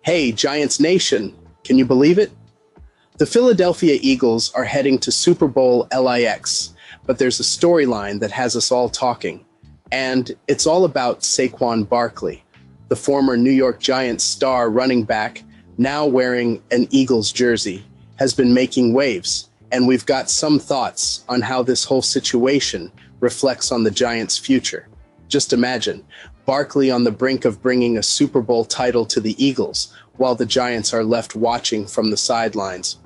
Hey, Giants Nation, can you believe it? The Philadelphia Eagles are heading to Super Bowl LIX, but there's a storyline that has us all talking, and it's all about Saquon Barkley, the former New York Giants star running back, now wearing an Eagles jersey, has been making waves, and we've got some thoughts on how this whole situation reflects on the Giants' future. Just imagine, Barkley on the brink of bringing a Super Bowl title to the Eagles, while the Giants are left watching from the sidelines.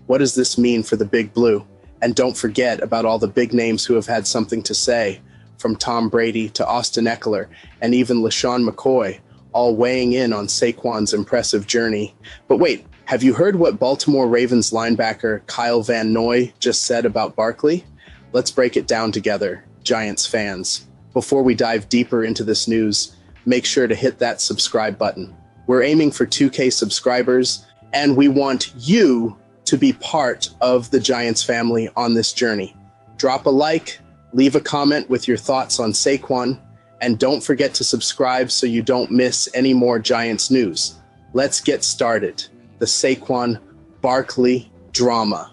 What does this mean for the Big Blue? And don't forget about all the big names who have had something to say, from Tom Brady to Austin Eckler and even LaShawn McCoy, all weighing in on Saquon's impressive journey. But wait, have you heard what Baltimore Ravens linebacker Kyle Van Noy just said about Barkley? Let's break it down together, Giants fans. Before we dive deeper into this news, make sure to hit that subscribe button. We're aiming for 2K subscribers, and we want you to be part of the Giants family on this journey. Drop a like, leave a comment with your thoughts on Saquon, and don't forget to subscribe so you don't miss any more Giants news. Let's get started. The Saquon Barkley drama.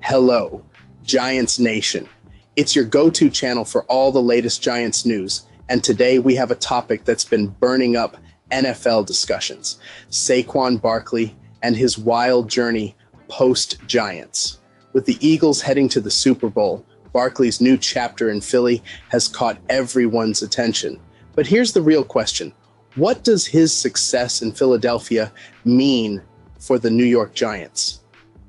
Hello, Giants Nation. It's your go-to channel for all the latest Giants news, and today we have a topic that's been burning up NFL discussions: Saquon Barkley and his wild journey post-Giants. With the Eagles heading to the Super Bowl, Barkley's new chapter in Philly has caught everyone's attention. But here's the real question: what does his success in Philadelphia mean for the New York Giants?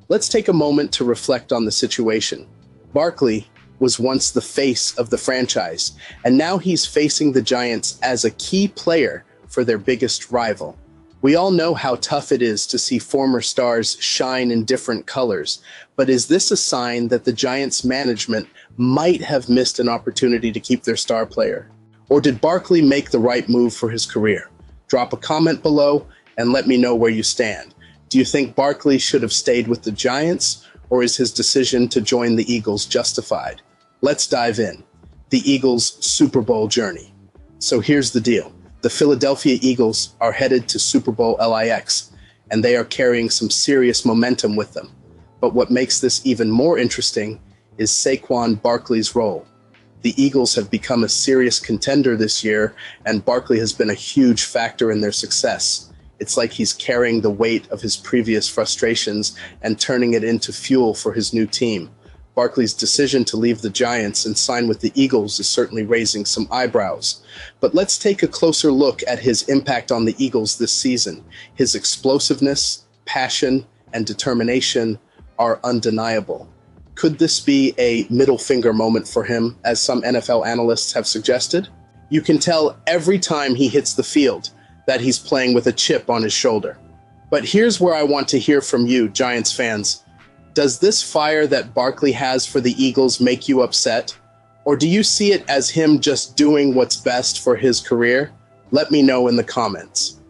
Let's take a moment to reflect on the situation. Barkley was once the face of the franchise, and now he's facing the Giants as a key player for their biggest rival. We all know how tough it is to see former stars shine in different colors, but is this a sign that the Giants management might have missed an opportunity to keep their star player? Or did Barkley make the right move for his career? Drop a comment below and let me know where you stand. Do you think Barkley should have stayed with the Giants, or is his decision to join the Eagles justified? Let's dive in. The Eagles' Super Bowl journey. So here's the deal. The Philadelphia Eagles are headed to Super Bowl LIX, and they are carrying some serious momentum with them. But what makes this even more interesting is Saquon Barkley's role. The Eagles have become a serious contender this year, and Barkley has been a huge factor in their success. It's like he's carrying the weight of his previous frustrations and turning it into fuel for his new team. Barkley's decision to leave the Giants and sign with the Eagles is certainly raising some eyebrows. But let's take a closer look at his impact on the Eagles this season. His explosiveness, passion, and determination are undeniable. Could this be a middle finger moment for him, as some NFL analysts have suggested? You can tell every time he hits the field that he's playing with a chip on his shoulder. But here's where I want to hear from you, Giants fans. Does this fire that Barkley has for the Eagles make you upset? Or do you see it as him just doing what's best for his career? Let me know in the comments.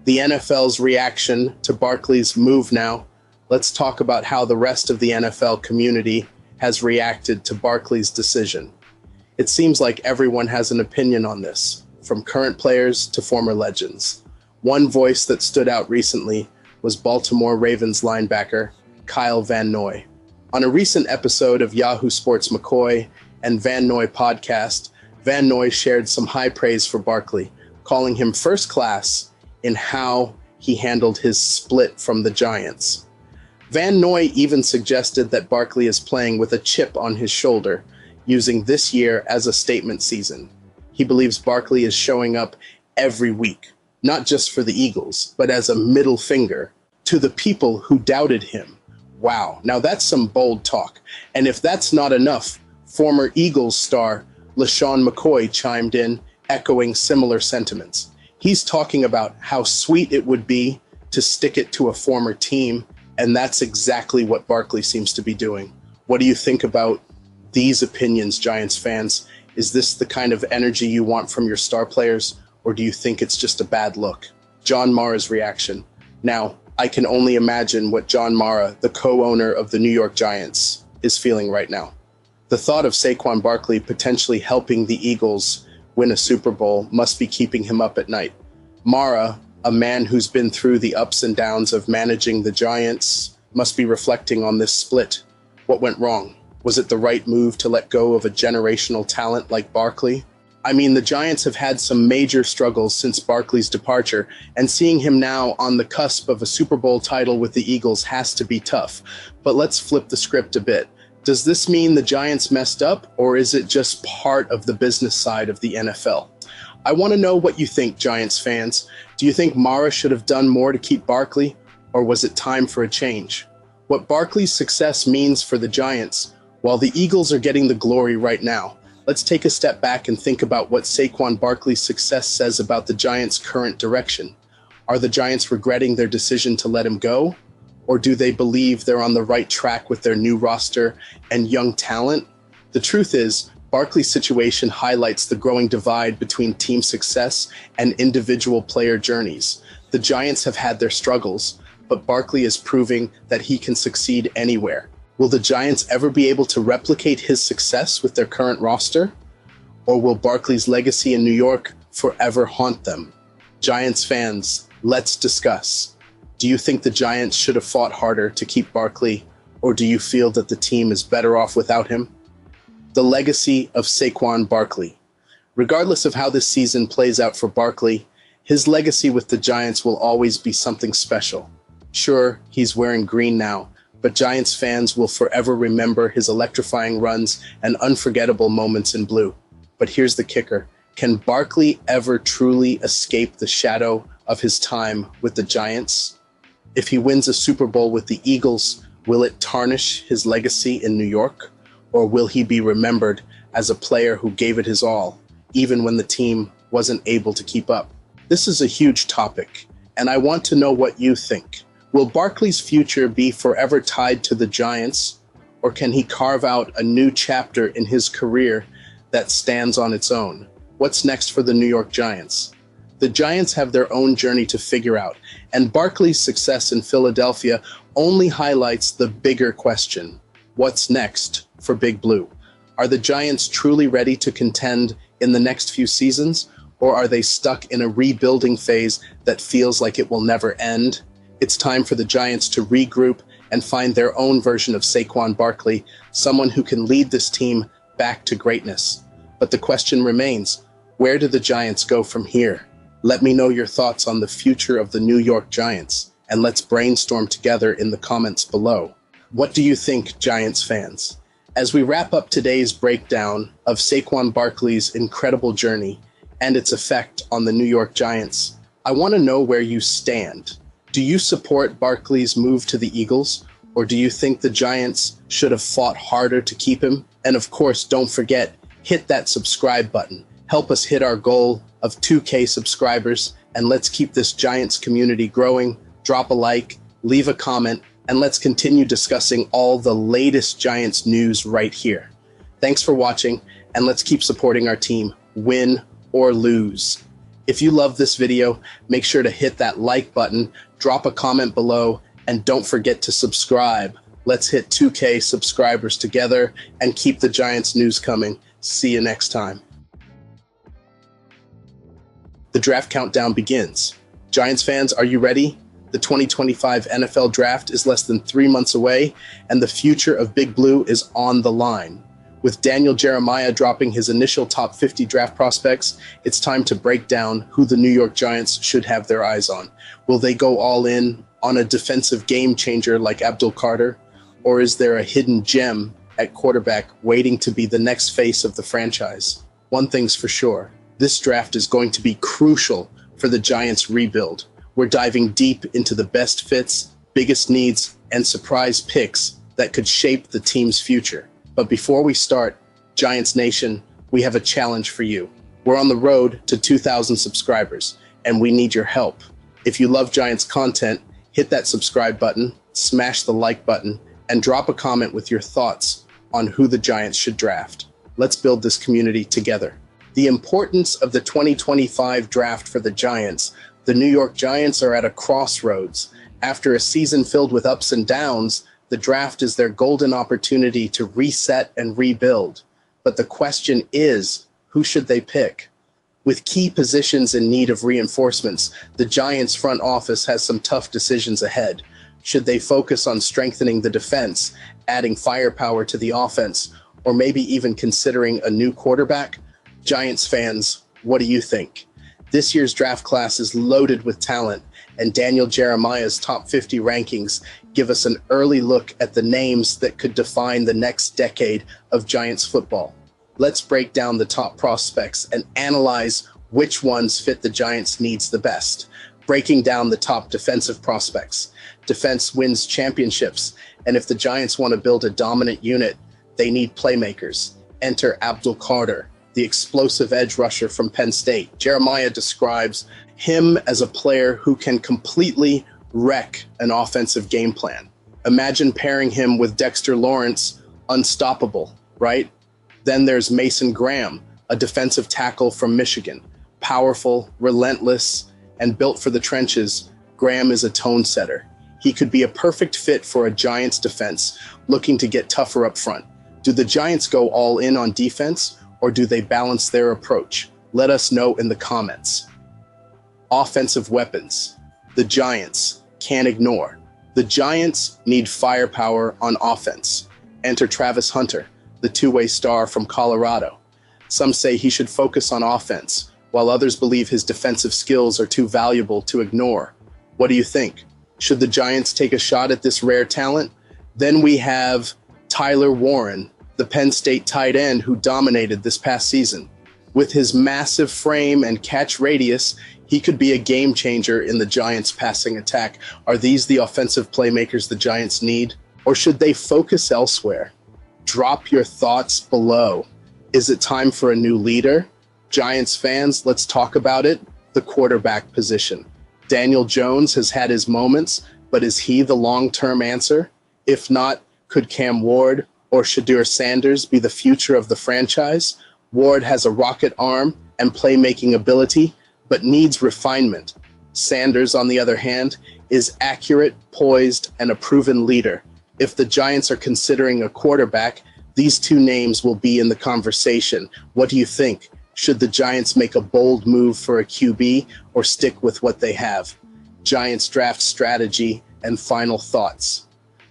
The NFL's reaction to Barkley's move now. Let's talk about how the rest of the NFL community has reacted to Barkley's decision. It seems like everyone has an opinion on this, from current players to former legends. One voice that stood out recently was Baltimore Ravens linebacker Kyle Van Noy. On a recent episode of Yahoo Sports McCoy and Van Noy podcast, Van Noy shared some high praise for Barkley, calling him first class in how he handled his split from the Giants. Van Noy even suggested that Barkley is playing with a chip on his shoulder, using this year as a statement season. He believes Barkley is showing up every week, not just for the Eagles, but as a middle finger to the people who doubted him. Wow, now that's some bold talk. And if that's not enough, former Eagles star LaShawn McCoy chimed in, echoing similar sentiments. He's talking about how sweet it would be to stick it to a former team, and that's exactly what Barkley seems to be doing. What do you think about these opinions, Giants fans? Is this the kind of energy you want from your star players, or do you think it's just a bad look? John Mara's reaction. Now, I can only imagine what John Mara, the co-owner of the New York Giants, is feeling right now. The thought of Saquon Barkley potentially helping the Eagles win a Super Bowl must be keeping him up at night. Mara, A man who's been through the ups and downs of managing the Giants must be reflecting on this split. What went wrong? Was it the right move to let go of a generational talent like Barkley? I mean, the Giants have had some major struggles since Barkley's departure, and seeing him now on the cusp of a Super Bowl title with the Eagles has to be tough. But let's flip the script a bit. Does this mean the Giants messed up, or is it just part of the business side of the NFL? I want to know what you think, Giants fans. Do you think Mara should have done more to keep Barkley, or was it time for a change? What Barkley's success means for the Giants, while the Eagles are getting the glory right now, let's take a step back and think about what Saquon Barkley's success says about the Giants' current direction. Are the Giants regretting their decision to let him go? Or do they believe they're on the right track with their new roster and young talent? The truth is, Barkley's situation highlights the growing divide between team success and individual player journeys. The Giants have had their struggles, but Barkley is proving that he can succeed anywhere. Will the Giants ever be able to replicate his success with their current roster? Or will Barkley's legacy in New York forever haunt them? Giants fans, let's discuss. Do you think the Giants should have fought harder to keep Barkley, or do you feel that the team is better off without him? The legacy of Saquon Barkley. Regardless of how this season plays out for Barkley, his legacy with the Giants will always be something special. Sure, he's wearing green now, but Giants fans will forever remember his electrifying runs and unforgettable moments in blue. But here's the kicker. Can Barkley ever truly escape the shadow of his time with the Giants? If he wins a Super Bowl with the Eagles, will it tarnish his legacy in New York? Or will he be remembered as a player who gave it his all, even when the team wasn't able to keep up? This is a huge topic, and I want to know what you think. Will Barkley's future be forever tied to the Giants, or can he carve out a new chapter in his career that stands on its own? What's next for the New York Giants? The Giants have their own journey to figure out, and Barkley's success in Philadelphia only highlights the bigger question. What's next for Big Blue? Are the Giants truly ready to contend in the next few seasons, or are they stuck in a rebuilding phase that feels like it will never end? It's time for the Giants to regroup and find their own version of Saquon Barkley, someone who can lead this team back to greatness. But the question remains, where do the Giants go from here? Let me know your thoughts on the future of the New York Giants, and let's brainstorm together in the comments below. What do you think, Giants fans? As we wrap up today's breakdown of Saquon Barkley's incredible journey and its effect on the New York Giants, I want to know where you stand. Do you support Barkley's move to the Eagles, or do you think the Giants should have fought harder to keep him? And of course, don't forget, hit that subscribe button. Help us hit our goal of 2K subscribers, and let's keep this Giants community growing. Drop a like, leave a comment, and let's continue discussing all the latest Giants news right here. Thanks for watching, and let's keep supporting our team, win or lose. If you love this video, make sure to hit that like button, drop a comment below, and don't forget to subscribe. Let's hit 2K subscribers together and keep the Giants news coming. See you next time. The draft countdown begins. Giants fans, are you ready? The 2025 NFL Draft is less than 3 months away, and the future of Big Blue is on the line. With Daniel Jeremiah dropping his initial top 50 draft prospects, it's time to break down who the New York Giants should have their eyes on. Will they go all in on a defensive game changer like Abdul Carter? Or is there a hidden gem at quarterback waiting to be the next face of the franchise? One thing's for sure, this draft is going to be crucial for the Giants' rebuild. We're diving deep into the best fits, biggest needs, and surprise picks that could shape the team's future. But before we start, Giants Nation, we have a challenge for you. We're on the road to 2,000 subscribers, and we need your help. If you love Giants content, hit that subscribe button, smash the like button, and drop a comment with your thoughts on who the Giants should draft. Let's build this community together. The importance of the 2025 draft for the Giants. The New York Giants are at a crossroads. After a season filled with ups and downs, the draft is their golden opportunity to reset and rebuild. But the question is, who should they pick? With key positions in need of reinforcements, the Giants' front office has some tough decisions ahead. Should they focus on strengthening the defense, adding firepower to the offense, or maybe even considering a new quarterback? Giants fans, what do you think? This year's draft class is loaded with talent, and Daniel Jeremiah's top 50 rankings give us an early look at the names that could define the next decade of Giants football. Let's break down the top prospects and analyze which ones fit the Giants' needs the best. Breaking down the top defensive prospects. Defense wins championships, and if the Giants want to build a dominant unit, they need playmakers. Enter Abdul Carter, the explosive edge rusher from Penn State. Jeremiah describes him as a player who can completely wreck an offensive game plan. Imagine pairing him with Dexter Lawrence, unstoppable, right? Then there's Mason Graham, a defensive tackle from Michigan. Powerful, relentless, and built for the trenches, Graham is a tone setter. He could be a perfect fit for a Giants defense looking to get tougher up front. Do the Giants go all in on defense, or do they balance their approach? Let us know in the comments. Offensive weapons. The Giants can't ignore. The Giants need firepower on offense. Enter Travis Hunter, the two-way star from Colorado. Some say he should focus on offense, while others believe his defensive skills are too valuable to ignore. What do you think? Should the Giants take a shot at this rare talent? Then we have Tyler Warren, the Penn State tight end who dominated this past season. With his massive frame and catch radius, he could be a game changer in the Giants' passing attack. Are these the offensive playmakers the Giants need? Or should they focus elsewhere? Drop your thoughts below. Is it time for a new leader? Giants fans, let's talk about it. The quarterback position. Daniel Jones has had his moments, but is he the long-term answer? If not, could Cam Ward or Shedeur Sanders be the future of the franchise? Ward has a rocket arm and playmaking ability, but needs refinement. Sanders, on the other hand, is accurate, poised, and a proven leader. If the Giants are considering a quarterback, these two names will be in the conversation. What do you think? Should the Giants make a bold move for a QB or stick with what they have? Giants draft strategy and final thoughts.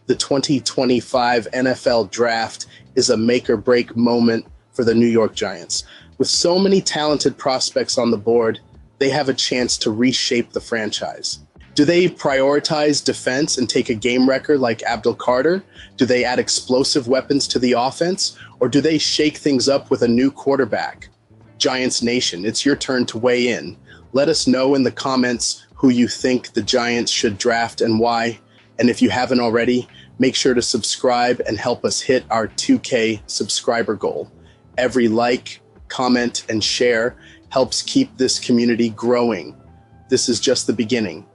The 2025 NFL Draft is a make-or-break moment for the New York Giants. With so many talented prospects on the board, they have a chance to reshape the franchise. Do they prioritize defense and take a game wrecker like Abdul Carter? Do they add explosive weapons to the offense? Or do they shake things up with a new quarterback? Giants Nation, it's your turn to weigh in. Let us know in the comments who you think the Giants should draft and why. And if you haven't already, make sure to subscribe and help us hit our 2K subscriber goal. Every like, comment, and share helps keep this community growing. This is just the beginning,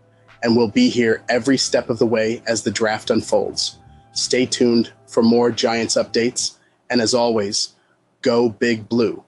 and we'll be here every step of the way as the draft unfolds. Stay tuned for more Giants updates, and as always, go Big Blue.